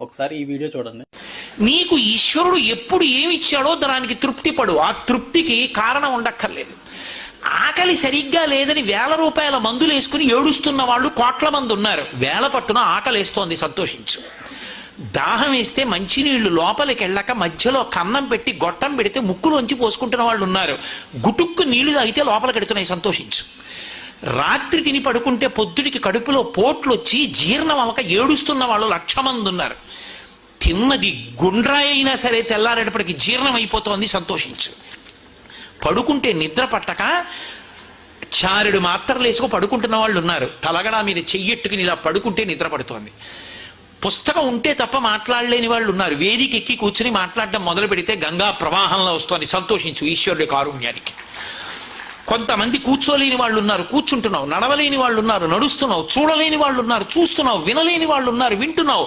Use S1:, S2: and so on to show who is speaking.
S1: ఒకసారి ఈ వీడియో చూడండి.
S2: నీకు ఈశ్వరుడు ఎప్పుడు ఏమి ఇచ్చాడో దానికి తృప్తి పడు. ఆ తృప్తికి కారణం ఉండక్కర్లేదు. ఆకలి సరిగ్గా లేదని 1000 రూపాయల మందులు వేసుకుని ఏడుస్తున్న వాళ్ళు కోట్ల మంది ఉన్నారు. వేల పట్టున ఆకలేస్తోంది, సంతోషించు. దాహం వేస్తే మంచినీళ్లు లోపలికి వెళ్ళక మధ్యలో కన్నం పెట్టి గొట్టం పెడితే ముక్కులోంచి పోసుకుంటున్న వాళ్ళు ఉన్నారు. గుటుక్కు నీళ్లు తాగితే లోపలికి ఎడుతున్నాయి, సంతోషించు. రాత్రి తిని పడుకుంటే పొద్దుడికి కడుపులో పోట్లు వచ్చి జీర్ణం అవ్వక ఏడుస్తున్న వాళ్ళు 1,00,000 మంది ఉన్నారు. తిన్నది గుండ్రాయి అయినా సరే తెల్లారేటప్పటికి జీర్ణం అయిపోతోంది, సంతోషించు. పడుకుంటే నిద్ర పట్టక చారుడు మాత్రలు వేసుకు పడుకుంటున్న వాళ్ళు ఉన్నారు. తలగడా మీద చెయ్యెట్టుకుని ఇలా పడుకుంటే నిద్ర పడుతోంది. పుస్తకం ఉంటే తప్ప మాట్లాడలేని వాళ్ళు ఉన్నారు. వేదిక ఎక్కి కూర్చుని మాట్లాడడం మొదలు పెడితే గంగా ప్రవాహంలో వస్తోంది, సంతోషించు ఈశ్వరుడి కారుణ్యానికి. కొంతమంది కూర్చోలేని వాళ్ళు ఉన్నారు, కూర్చుంటున్నావు. నడవలేని వాళ్ళు ఉన్నారు, నడుస్తున్నావు. చూడలేని వాళ్ళు ఉన్నారు, చూస్తున్నావు. వినలేని వాళ్ళు ఉన్నారు, వింటున్నావు.